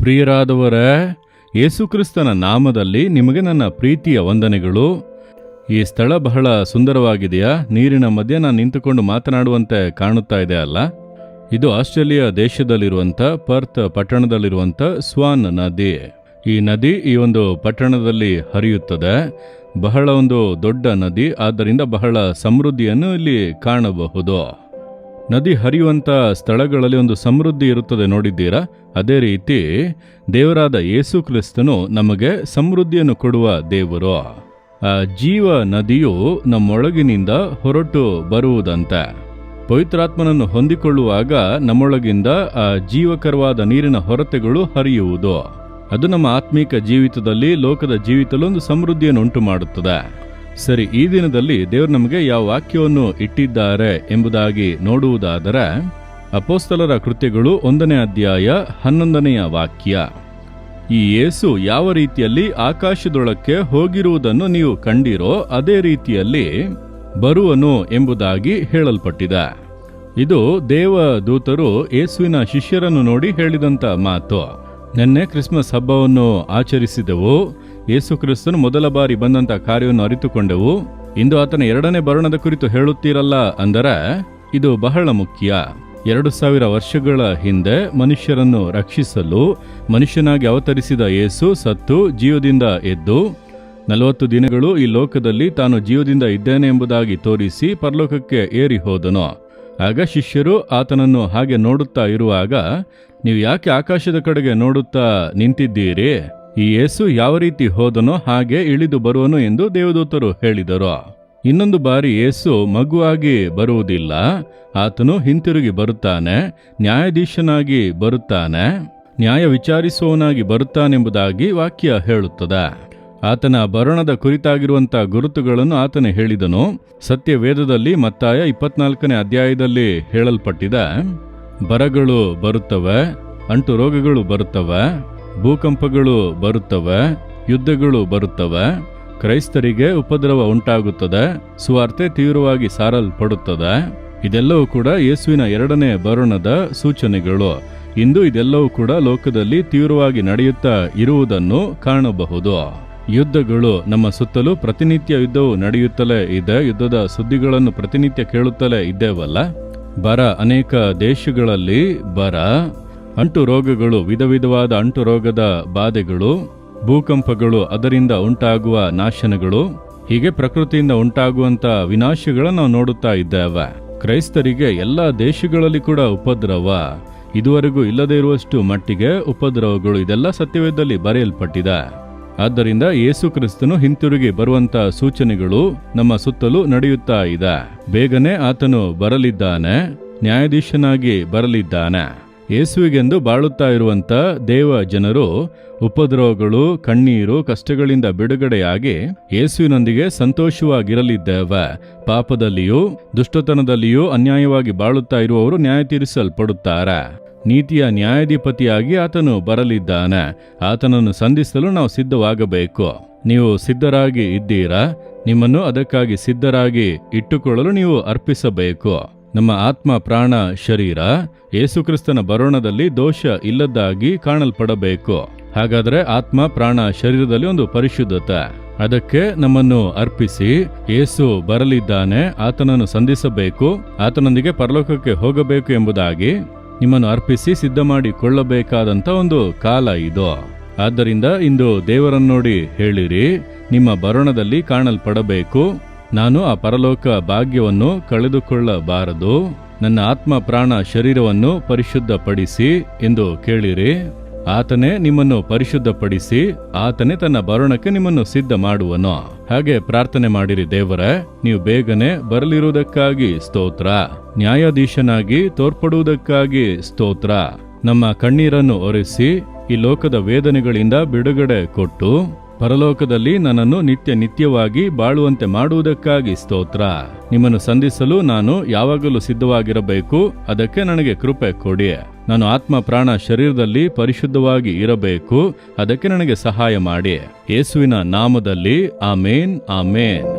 ಪ್ರಿಯರಾದವರೇ, ಯೇಸುಕ್ರಿಸ್ತನ ನಾಮದಲ್ಲಿ ನಿಮಗೆ ನನ್ನ ಪ್ರೀತಿಯ ವಂದನೆಗಳು. ಈ ಸ್ಥಳ ಬಹಳ ಸುಂದರವಾಗಿದೆಯಾ? ನೀರಿನ ಮಧ್ಯೆ ನಾನು ನಿಂತುಕೊಂಡು ಮಾತನಾಡುವಂತೆ ಕಾಣುತ್ತಾ ಇದೆ ಅಲ್ಲ? ಇದು ಆಸ್ಟ್ರೇಲಿಯಾ ದೇಶದಲ್ಲಿರುವಂಥ ಪರ್ತ್ ಪಟ್ಟಣದಲ್ಲಿರುವಂಥ ಸ್ವಾನ್ ನದಿ. ಈ ನದಿ ಈ ಒಂದು ಪಟ್ಟಣದಲ್ಲಿ ಹರಿಯುತ್ತದೆ. ಬಹಳ ಒಂದು ದೊಡ್ಡ ನದಿ, ಆದ್ದರಿಂದ ಬಹಳ ಸಮೃದ್ಧಿಯನ್ನು ಇಲ್ಲಿ ಕಾಣಬಹುದು. ನದಿ ಹರಿಯುವಂಥ ಸ್ಥಳಗಳಲ್ಲಿ ಒಂದು ಸಮೃದ್ಧಿ ಇರುತ್ತದೆ, ನೋಡಿದ್ದೀರಾ? ಅದೇ ರೀತಿ ದೇವರಾದ ಯೇಸು ಕ್ರಿಸ್ತನು ನಮಗೆ ಸಮೃದ್ಧಿಯನ್ನು ಕೊಡುವ ದೇವರು. ಆ ಜೀವ ನದಿಯು ನಮ್ಮೊಳಗಿನಿಂದ ಹೊರಟು ಬರುವುದಂತೆ. ಪವಿತ್ರಾತ್ಮನನ್ನು ಹೊಂದಿಕೊಳ್ಳುವಾಗ ನಮ್ಮೊಳಗಿಂದ ಆ ಜೀವಕರವಾದ ನೀರಿನ ಹೊರತೆಗಳು ಹರಿಯುವುದು. ಅದು ನಮ್ಮ ಆತ್ಮೀಕ ಜೀವಿತದಲ್ಲಿ, ಲೋಕದ ಜೀವಿತದಲ್ಲಿ ಒಂದು ಸಮೃದ್ಧಿಯನ್ನು ಉಂಟು ಮಾಡುತ್ತದೆ. ಸರಿ, ಈ ದಿನದಲ್ಲಿ ದೇವರು ನಮಗೆ ಯಾವ ವಾಕ್ಯವನ್ನು ಇಟ್ಟಿದ್ದಾರೆ ಎಂಬುದಾಗಿ ನೋಡುವುದಾದರೆ, ಅಪೊಸ್ತಲರ ಕೃತ್ಯಗಳು 1ನೇ ಅಧ್ಯಾಯ 11ನೆಯ ವಾಕ್ಯ. ಈ ಯೇಸು ಯಾವ ರೀತಿಯಲ್ಲಿ ಆಕಾಶದೊಳಕ್ಕೆ ಹೋಗಿರುವುದನ್ನು ನೀವು ಕಂಡಿರೋ ಅದೇ ರೀತಿಯಲ್ಲಿ ಬರುವನು ಎಂಬುದಾಗಿ ಹೇಳಲ್ಪಟ್ಟಿದೆ. ಇದು ದೇವದೂತರು ಯೇಸುವಿನ ಶಿಷ್ಯರನ್ನು ನೋಡಿ ಹೇಳಿದಂಥ ಮಾತು. ನಿನ್ನೆ ಕ್ರಿಸ್ಮಸ್ ಹಬ್ಬವನ್ನು ಆಚರಿಸಿದೆವು. ಯೇಸು ಕ್ರಿಸ್ತನು ಮೊದಲ ಬಾರಿ ಬಂದಂಥ ಕಾರ್ಯವನ್ನು ಅರಿತುಕೊಂಡೆವು. ಇಂದು ಆತನ 2ನೇ ಬರುಣದ ಕುರಿತು ಹೇಳುತ್ತೀರಲ್ಲ ಅಂದರೆ ಇದು ಬಹಳ ಮುಖ್ಯ. 2000 ವರ್ಷಗಳ ಹಿಂದೆ ಮನುಷ್ಯರನ್ನು ರಕ್ಷಿಸಲು ಮನುಷ್ಯನಾಗಿ ಅವತರಿಸಿದ ಯೇಸು ಸತ್ತು ಜೀವದಿಂದ ಎದ್ದು 40 ದಿನಗಳು ಈ ಲೋಕದಲ್ಲಿ ತಾನು ಜೀವದಿಂದ ಇದ್ದೇನೆ ಎಂಬುದಾಗಿ ತೋರಿಸಿ ಪರಲೋಕಕ್ಕೆ ಏರಿ ಹೋದನು. ಆಗ ಶಿಷ್ಯರು ಆತನನ್ನು ಹಾಗೆ ನೋಡುತ್ತಾ ಇರುವಾಗ, ನೀವು ಯಾಕೆ ಆಕಾಶದ ಕಡೆಗೆ ನೋಡುತ್ತಾ ನಿಂತಿದ್ದೀರಿ? ಈ ಯೇಸು ಯಾವ ರೀತಿ ಹೋದನೋ ಹಾಗೆ ಇಳಿದು ಬರುವನು ಎಂದು ದೇವದೂತರು ಹೇಳಿದರು. ಇನ್ನೊಂದು ಬಾರಿ ಯೇಸು ಮಗುವಾಗಿ ಬರುವುದಿಲ್ಲ, ಆತನು ಹಿಂತಿರುಗಿ ಬರುತ್ತಾನೆ, ನ್ಯಾಯಾಧೀಶನಾಗಿ ಬರುತ್ತಾನೆ, ನ್ಯಾಯ ವಿಚಾರಿಸುವವನಾಗಿ ಬರುತ್ತಾನೆಂಬುದಾಗಿ ವಾಕ್ಯ ಹೇಳುತ್ತದೆ. ಆತನ ಬರುಣದ ಕುರಿತಾಗಿರುವಂಥ ಗುರುತುಗಳನ್ನು ಆತನೇ ಹೇಳಿದನು. ಸತ್ಯ ವೇದದಲ್ಲಿ ಮತ್ತಾಯ 24ನೇ ಅಧ್ಯಾಯದಲ್ಲಿ ಹೇಳಲ್ಪಟ್ಟಿದೆ. ಬರಗಳು ಬರುತ್ತವೆ, ಅಂಟು ರೋಗಗಳು ಬರುತ್ತವೆ, ಭೂಕಂಪಗಳು ಬರುತ್ತವೆ, ಯುದ್ಧಗಳು ಬರುತ್ತವೆ, ಕ್ರೈಸ್ತರಿಗೆ ಉಪದ್ರವ ಉಂಟಾಗುತ್ತದೆ, ಸುವಾರ್ತೆ ತೀವ್ರವಾಗಿ ಸಾರಲ್ಪಡುತ್ತದೆ. ಇದೆಲ್ಲವೂ ಕೂಡ ಯೇಸುವಿನ 2ನೇ ಬರುಣದ ಸೂಚನೆಗಳು. ಇಂದು ಇದೆಲ್ಲವೂ ಕೂಡ ಲೋಕದಲ್ಲಿ ತೀವ್ರವಾಗಿ ನಡೆಯುತ್ತಾ ಇರುವುದನ್ನು ಕಾಣಬಹುದು. ಯುದ್ಧಗಳು ನಮ್ಮ ಸುತ್ತಲೂ ಪ್ರತಿನಿತ್ಯ ಯುದ್ಧವು ನಡೆಯುತ್ತಲೇ ಇದೆ. ಯುದ್ಧದ ಸುದ್ದಿಗಳನ್ನು ಪ್ರತಿನಿತ್ಯ ಕೇಳುತ್ತಲೇ ಇದ್ದೇವಲ್ಲ. ಬರ, ಅನೇಕ ದೇಶಗಳಲ್ಲಿ ಬರ, ಅಂಟು ರೋಗಗಳು, ವಿಧ ವಿಧವಾದ ಅಂಟು ರೋಗದ ಬಾಧೆಗಳು, ಭೂಕಂಪಗಳು, ಅದರಿಂದ ಉಂಟಾಗುವ ನಾಶನಗಳು, ಹೀಗೆ ಪ್ರಕೃತಿಯಿಂದ ಉಂಟಾಗುವಂತ ವಿನಾಶಗಳನ್ನು ನಾವು ನೋಡುತ್ತಾ ಇದ್ದೇವೆ. ಕ್ರೈಸ್ತರಿಗೆ ಎಲ್ಲ ದೇಶಗಳಲ್ಲಿ ಕೂಡ ಉಪದ್ರವ, ಇದುವರೆಗೂ ಇಲ್ಲದೇ ಇರುವಷ್ಟು ಮಟ್ಟಿಗೆ ಉಪದ್ರವಗಳು, ಇದೆಲ್ಲ ಸತ್ಯವೇದದಲ್ಲಿ ಬರೆಯಲ್ಪಟ್ಟಿದೆ. ಆದ್ದರಿಂದ ಯೇಸು ಕ್ರಿಸ್ತನು ಹಿಂತಿರುಗಿ ಬರುವಂತ ಸೂಚನೆಗಳು ನಮ್ಮ ಸುತ್ತಲೂ ನಡೆಯುತ್ತಾ ಇದೆ. ಬೇಗನೆ ಆತನು ಬರಲಿದ್ದಾನೆ, ನ್ಯಾಯಾಧೀಶನಾಗಿ ಬರಲಿದ್ದಾನೆ. ಯೇಸುವಿಗೆಂದು ಬಾಳುತ್ತಾ ಇರುವಂತ ದೇವ ಜನರು ಉಪದ್ರವಗಳು, ಕಣ್ಣೀರು, ಕಷ್ಟಗಳಿಂದ ಬಿಡುಗಡೆಯಾಗಿ ಯೇಸುವಿನೊಂದಿಗೆ ಸಂತೋಷವಾಗಿರಲಿದ್ದೇವೆ. ಪಾಪದಲ್ಲಿಯೂ ದುಷ್ಟತನದಲ್ಲಿಯೂ ಅನ್ಯಾಯವಾಗಿ ಬಾಳುತ್ತಾ ಇರುವವರು ನ್ಯಾಯ ತೀರಿಸಲ್ಪಡುತ್ತಾರೆ. ನೀತಿಯ ನ್ಯಾಯಾಧಿಪತಿಯಾಗಿ ಆತನು ಬರಲಿದ್ದಾನೆ. ಆತನನ್ನು ಸಂಧಿಸಲು ನಾವು ಸಿದ್ಧವಾಗಬೇಕು. ನೀವು ಸಿದ್ಧರಾಗಿ ಇದ್ದೀರಾ? ನಿಮ್ಮನ್ನು ಅದಕ್ಕಾಗಿ ಸಿದ್ಧರಾಗಿ ಇಟ್ಟುಕೊಳ್ಳಲು ನೀವು ಅರ್ಪಿಸಬೇಕು. ನಮ್ಮ ಆತ್ಮ, ಪ್ರಾಣ, ಶರೀರ ಯೇಸುಕ್ರಿಸ್ತನ ಬರೋಣದಲ್ಲಿ ದೋಷ ಇಲ್ಲದ್ದಾಗಿ ಕಾಣಲ್ಪಡಬೇಕು. ಹಾಗಾದರೆ ಆತ್ಮ, ಪ್ರಾಣ, ಶರೀರದಲ್ಲಿ ಒಂದು ಪರಿಶುದ್ಧತೆ. ಅದಕ್ಕೆ ನಮ್ಮನ್ನು ಅರ್ಪಿಸಿ ಯೇಸು ಬರಲಿದ್ದಾನೆ, ಆತನನ್ನು ಸಂಧಿಸಬೇಕು, ಆತನೊಂದಿಗೆ ಪರಲೋಕಕ್ಕೆ ಹೋಗಬೇಕು ಎಂಬುದಾಗಿ ನಿಮ್ಮನ್ನು ಅರ್ಪಿಸಿ ಸಿದ್ಧ ಮಾಡಿಕೊಳ್ಳಬೇಕಾದಂಥ ಒಂದು ಕಾಲ ಇದು. ಆದ್ದರಿಂದ ಇಂದು ದೇವರನ್ನೋಡಿ ಹೇಳಿರಿ, ನಿಮ್ಮ ಬರೋಣದಲ್ಲಿ ಕಾಣಲ್ಪಡಬೇಕು. ನಾನು ಆ ಪರಲೋಕ ಭಾಗ್ಯವನ್ನು ಕಳೆದುಕೊಳ್ಳಬಾರದು. ನನ್ನ ಆತ್ಮ, ಪ್ರಾಣ, ಶರೀರವನ್ನು ಪರಿಶುದ್ಧಪಡಿಸಿ ಎಂದು ಕೇಳಿರಿ. ಆತನೇ ನಿಮ್ಮನ್ನು ಪರಿಶುದ್ಧಪಡಿಸಿ ಆತನೇ ತನ್ನ ಬರೋಣಕ್ಕೆ ನಿಮ್ಮನ್ನು ಸಿದ್ಧ ಮಾಡುವನು. ಹಾಗೆ ಪ್ರಾರ್ಥನೆ ಮಾಡಿರಿ, ದೇವರೇ, ನೀವು ಬೇಗನೆ ಬರಲಿರುವುದಕ್ಕಾಗಿ ಸ್ತೋತ್ರ, ನ್ಯಾಯಾಧೀಶನಾಗಿ ತೋರ್ಪಡುವುದಕ್ಕಾಗಿ ಸ್ತೋತ್ರ. ನಮ್ಮ ಕಣ್ಣೀರನ್ನು ಒರೆಸಿ ಈ ಲೋಕದ ವೇದನೆಗಳಿಂದ ಬಿಡುಗಡೆ ಕೊಟ್ಟು ಪರಲೋಕದಲ್ಲಿ ನನ್ನನ್ನು ನಿತ್ಯವಾಗಿ ಬಾಳುವಂತೆ ಮಾಡುವುದಕ್ಕಾಗಿ ಸ್ತೋತ್ರ. ನಿಮ್ಮನ್ನು ಸಂಧಿಸಲು ನಾನು ಯಾವಾಗಲೂ ಸಿದ್ಧವಾಗಿರಬೇಕು. ಅದಕ್ಕೆ ನನಗೆ ಕೃಪೆ ಕೊಡಿ. ನಾನು ಆತ್ಮ, ಪ್ರಾಣ, ಶರೀರದಲ್ಲಿ ಪರಿಶುದ್ಧವಾಗಿ ಇರಬೇಕು. ಅದಕ್ಕೆ ನನಗೆ ಸಹಾಯ ಮಾಡಿ. ಯೇಸುವಿನ ನಾಮದಲ್ಲಿ ಆಮೇನ್, ಆಮೇನ್.